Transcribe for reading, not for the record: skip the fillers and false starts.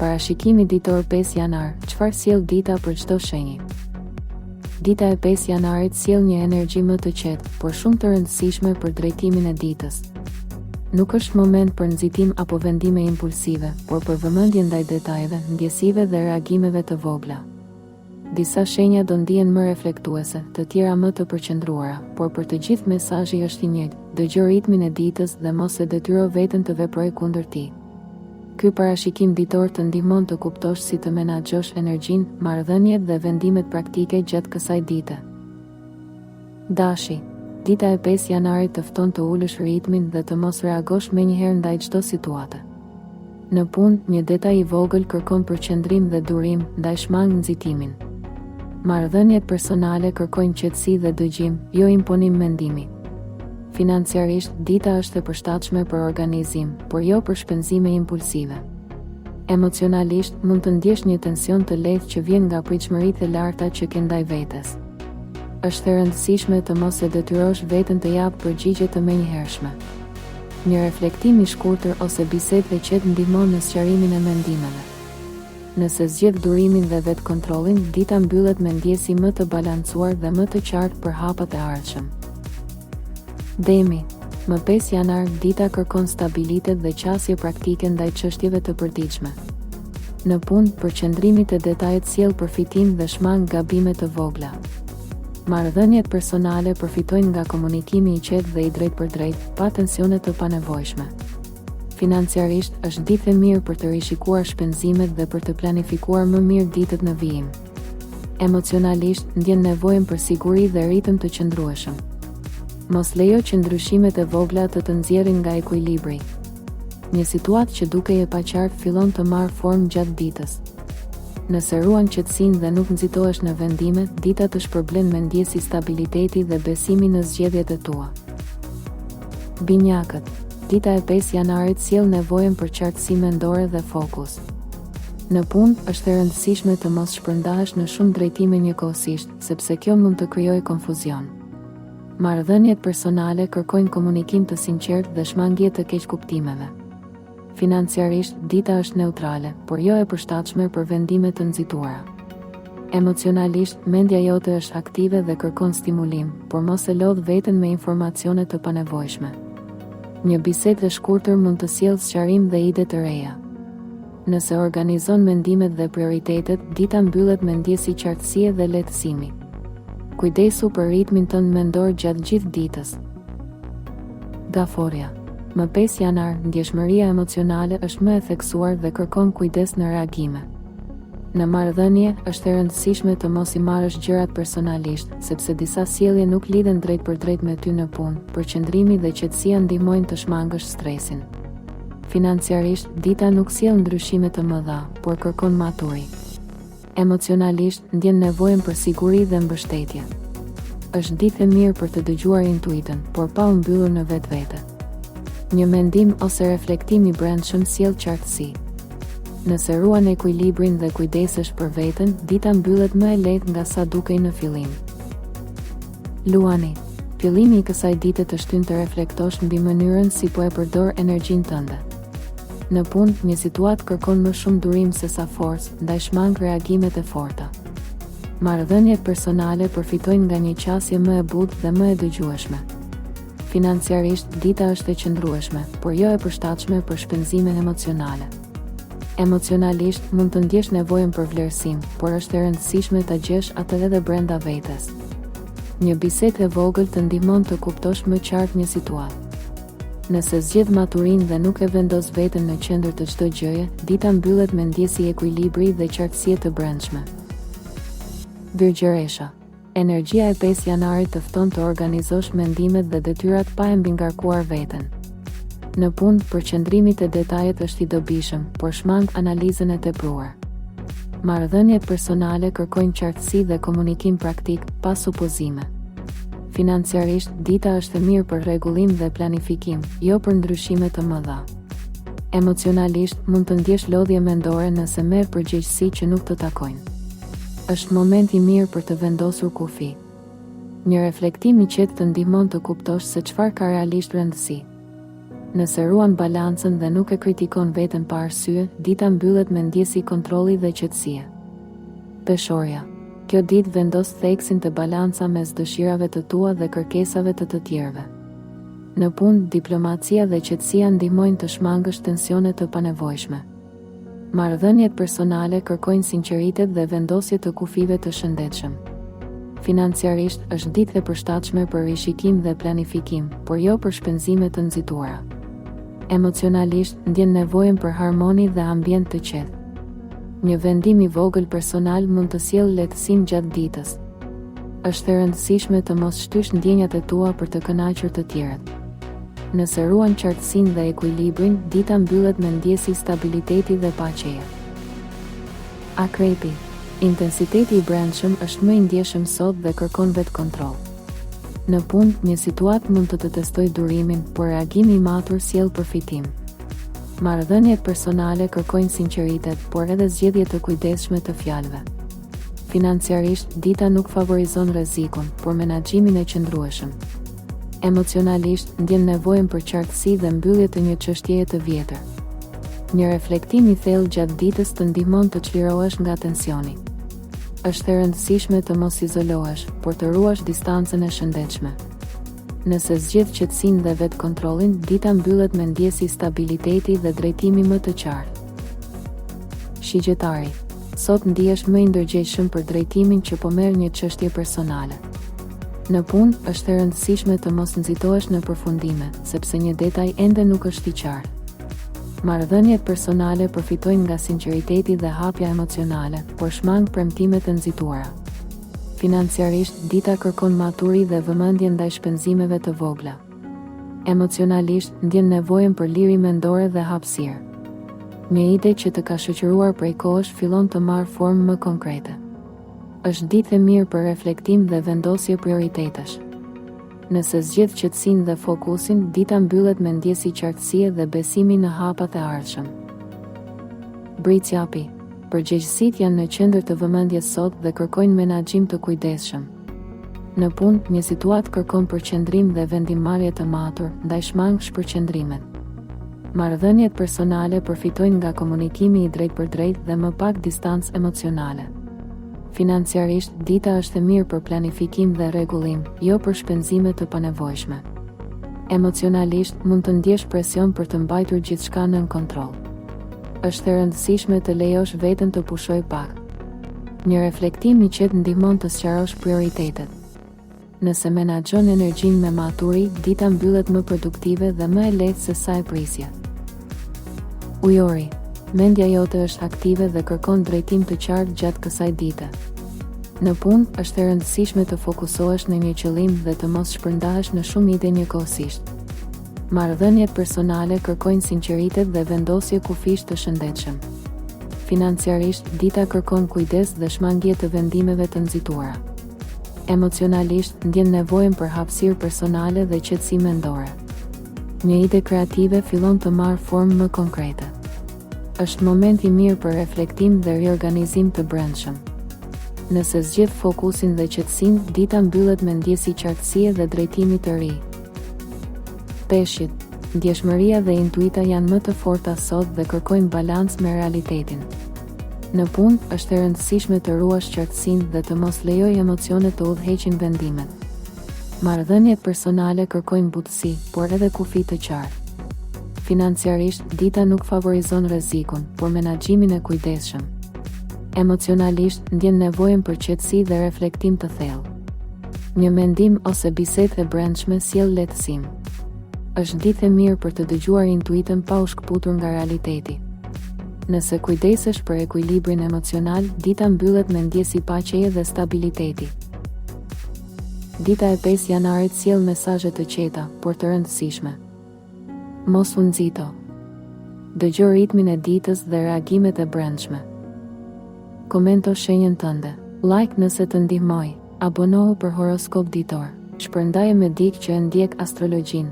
Parashikimi ditor 5 janar, çfarë sjell dita për çdo shenjë? Dita e 5 janarit sjell një energji më të qetë, por shumë të rëndësishme për drejtimin e ditës. Nuk është moment për nxitim apo vendime impulsive, por për vëmendje ndaj detajeve, ndjesive dhe reagimeve të vogla. Disa shenja do ndihen më reflektuese, të tjera më të përqendruara, por për të gjithë mesazhi është i njëjtë: dëgjoj ritmin e ditës dhe mos e detyro veten të veprojë kundër tij. Ky parashikim ditor të ndihmon të kuptosh si të menaxhosh energjinë, marrëdhëniet dhe vendimet praktike gjatë kësaj dite. Dashi, dita e 5 janarit të fton të ulësh ritmin dhe të mos reagosh menjëherë ndaj çdo situate. Në punë, një detaj i vogël kërkon përqendrim dhe durim, ndaj shmang nxitimin. Marrëdhëniet personale kërkojnë qetësi dhe dëgjim, jo imponim mendimi. Financiarisht, dita është e përshtatshme për organizim, por jo për shpenzime impulsive. Emocionalisht, mund të ndjesh një tension të lehtë që vjen nga pritshmëritë e larta që ke ndaj vetes. Është e rëndësishme të mos e detyrosh veten të japë përgjigje të menjëhershme. Një reflektim i shkurtër ose bisedë e qetë ndihmon në sqarimin e mendimeve. Nëse zgjedh durimin dhe vetkontrollin, dita mbyllet me ndjesi më të balancuar dhe më të qartë për hapat e ardhshëm. Demi, më 5 janar, dita kërkon stabilitet dhe qasje praktike ndaj çështjeve të përditshme. Në punë, përqendrimi te detajët sjell përfitim dhe shmang gabime të vogla. Marrëdhëniet personale përfitojnë nga komunikimi i qetë dhe i drejtpërdrejtë, pa tensione të panevojshme. Financiarisht, është ditë e mirë për të rishikuar shpenzimet dhe për të planifikuar më mirë ditët në vijim. Emocionalisht, ndjen nevojën për siguri dhe ritëm të qëndrueshëm. Mos lejo që ndryshimet e vogla të nxjerrin nga ekuilibri. Një situatë që dukej e paqartë fillon të marrë formë gjatë ditës. Nëse ruan qetësinë dhe nuk nxitohesh në vendime, dita të shpërblen me ndjesi stabiliteti dhe besimi në zgjedhjet e tua. Binjakët, dita e 5 janarit sjell nevojën për qartësi mendore dhe fokus. Në punë, është e rëndësishme të mos shpërndahesh në shumë drejtime njëkohësisht, sepse kjo mund të krijojë konfuzion. Marrëdhëniet personale kërkojnë komunikim të sinqertë dhe shmangje të keqkuptimeve. Financiarisht, dita është neutrale, por jo e përshtatshme për vendime të nxituara. Emocionalisht, mendja jote është aktive dhe kërkon stimulim, por mos e lodh veten me informacione të panevojshme. Një bisedë e shkurtër mund të sjellë sqarim dhe ide të reja. Nëse organizon mendimet dhe prioritetet, dita mbyllet me ndjesi qartësie dhe lehtësimi. Kujdesu për ritmin tënd mendor gjatë gjithë ditës. Gaforja, më 5 janar, ndjeshmëria emocionale është më e theksuar dhe kërkon kujdes në reagime. Në marrëdhënie, është e rëndësishme të mos i marrësh gjërat personalisht, sepse disa sjellje nuk lidhen drejt për drejt me ty në punë. Përqendrimi dhe qetësia ndihmojnë të shmangësh stresin. Financiarisht, dita nuk sjell ndryshime të mëdha, por kërkon maturi. Emocionalisht, ndjen nevojën për siguri dhe mbështetje. Është ditë e mirë për të dëgjuar intuitën, por pa u mbyllur në vetvete. Një mendim ose reflektim i brendshëm sjell qartësi. Nëse ruan ekuilibrin dhe kujdesesh për veten, dita mbyllet më e lehtë nga sa dukej në fillim. Luani, fillimi i kësaj dite të shtyn të reflektosh mbi mënyrën si po e përdor energjinë tënde. Në punë, një situatë kërkon më shumë durim se sa forcë, ndaj shmang reagimet e forta. Marrëdhëniet personale përfitojnë nga një qasje më e butë dhe më e dëgjueshme. Financiarisht, dita është e qëndrueshme, por jo e përshtatshme për shpenzime emocionale. Emocionalisht, mund të ndjesh nevojën për vlerësim, por është e rëndësishme ta gjesh atë edhe brenda vetes. Një bisedë e vogël të ndihmon të kuptosh më qartë një situatë. Nëse zgjedh maturinë dhe nuk e vendos veten në qendër të çdo gjëje, dita mbyllet me ndjesi ekuilibri dhe qartësie të brendshme. Virgjëresha, energjia e 5 janarit të fton të organizosh mendimet dhe detyrat pa e mbingarkuar veten. Në punë, përqendrimi te detajet është i dobishëm, por shmang analizën e tepruar. Marrëdhëniet personale kërkojnë qartësi dhe komunikim praktik, pa supozime. Financiarisht, dita është e mirë për rregullim dhe planifikim, jo për ndryshime të mëdha. Emocionalisht, mund të ndjesh lodhje mendore nëse merr përgjegjësi që nuk të takojnë. Është moment i mirë për të vendosur kufi. Një reflektim i qetë të ndihmon të kuptosh se çfarë ka realisht rëndësi. Nëse ruan balancën dhe nuk e kritikon veten pa arsye, dita mbyllet me ndjesi kontrolli dhe qetësie. Peshorja. Kjo ditë vendos theksin të balanca mes dëshirave të tua dhe kërkesave të tjerëve. Në punë, diplomacia dhe qetësia ndihmojnë të shmangësh tensione të panevojshme. Marrëdhëniet personale kërkojnë sinqeritet dhe vendosje të kufive të shëndetshëm. Financiarisht, është ditë e përshtatshme për rishikim dhe planifikim, por jo për shpenzime të nxitura. Emocionalisht, ndjen nevojën për harmoni dhe ambient të qetë. Një vendim i vogël personal mund të sjellë lehtësinë gjatë ditës. Është e rëndësishme të mos shtysh ndjenjat e tua për të kënaqur të tjerët. Nëse ruan qartësinë dhe ekuilibrin, dita mbyllet me ndjesi stabiliteti dhe paqeje. Akrepi. Intensiteti i brendshëm është më i ndjeshëm sot dhe kërkon vetë kontroll. Në punë, një situatë mund të testojë durimin, por reagimi i matur sjell përfitim. Marrëdhëniet personale kërkojnë sinqeritet, por edhe zgjedhje të kujdesshme të fjalëve. Financiarisht, dita nuk favorizon rrezikun, por menaxhimin e qëndrueshëm. Emocionalisht, ndjen nevojën për qartësi dhe mbyllje të një çështjeje të vjetër. Një reflektim i thellë gjatë ditës të ndihmon të çlirohesh nga tensioni. Është e rëndësishme të mos izolohesh, por të ruash distancën e shëndetshme. Nëse zgjedh qetësinë dhe vetë kontrollin, dita mbyllet me ndjesi stabiliteti dhe drejtimi më të qartë. Shigjetari. Sot ndihesh më i ndërgjegjshëm për drejtimin që po merr një çështje personale. Në punë, është e rëndësishme të mos nxitohesh në përfundime, sepse një detaj ende nuk është i qartë. Marrëdhëniet personale përfitojnë nga sinqeriteti dhe hapja emocionale, por shmang premtime të nxituara. Financiarisht, dita kërkon maturi dhe vëmendje ndaj shpenzimeve të vogla. Emocionalisht, ndjen nevojën për liri mendore dhe hapësirë. Një ide që të ka shoqëruar prej kohësh fillon të marrë formë më konkrete. Është ditë e mirë për reflektim dhe vendosje prioritetesh. Nëse zgjedh qetësinë dhe fokusin, dita mbyllet me ndjesi qartësie dhe besimi në hapat e ardhshëm. Bricjapi. Përgjegjësitë janë në qendër të vëmendjes sot dhe kërkojnë menaxhim të kujdesshëm. Në punë, një situatë kërkon përqendrim dhe vendimmarrje të matur, ndaj shmang shpërqendrimet. Marrëdhëniet personale përfitojnë nga komunikimi i drejtpërdrejtë dhe më pak distancë emocionale. Financiarisht, dita është e mirë për planifikim dhe rregullim, jo për shpenzime të panevojshme. Emocionalisht, mund të ndjesh presion për të mbajtur gjithçka nën kontroll. Është e rëndësishme të lejosh veten të pushojë pak. Një reflektim i qetë ndihmon të sqarosh prioritetet. Nëse menaxhon energjinë me maturi, dita mbyllet më produktive dhe më e lehtë se sa e prisje. Ujori. Mendja jote është aktive dhe kërkon drejtim të qartë gjatë kësaj dite. Në punë, është e rëndësishme të fokusohesh në një qëllim dhe të mos shpërndahesh në shumë ide njëkohësisht. Marrëdhëniet personale kërkojnë sinqeritet dhe vendosje kufish të shëndetshëm. Financiarisht, dita kërkon kujdes dhe shmangje të vendimeve të nxituara. Emocionalisht, ndjen nevojën për hapësirë personale dhe qetësi mendore. Një ide kreative fillon të marrë formë më konkrete. Është moment i mirë për reflektim dhe riorganizim të brendshëm. Nëse zgjedh fokusin dhe qetësinë, dita mbyllet me ndjesi qartësie dhe drejtimi të ri. Peshqit. Ndjeshmëria dhe intuita janë më të forta sot dhe kërkojnë balancë me realitetin. Në punë, është e rëndësishme të ruash qartësinë dhe të mos lejoj emocionet të udhëheqin vendimet. Marrëdhëniet personale kërkojnë butësi, por edhe kufi të qartë. Financiarisht, dita nuk favorizon rrezikun, por menaxhimin e kujdesshëm. Emocionalisht, ndjen nevojën për qetësi dhe reflektim të thellë. Një mendim ose bisedë e brendshme sjell lehtësim. Është ditë e mirë për të dëgjuar intuitën pa u shkëputur nga realiteti. Nëse kujdesesh për ekuilibrin emocional, dita mbyllet me ndjesi paqeje dhe stabiliteti. Dita e 5 janarit sjell mesazhe të qeta, por të rëndësishme. Mos u nxito. Dëgjoj ritmin e ditës dhe reagimet e brendshme. Komento shenjën tënde. Like nëse të ndihmoi. Abonohu për horoskop ditor. Shpërndaje me dikë që e ndjek astrologjin.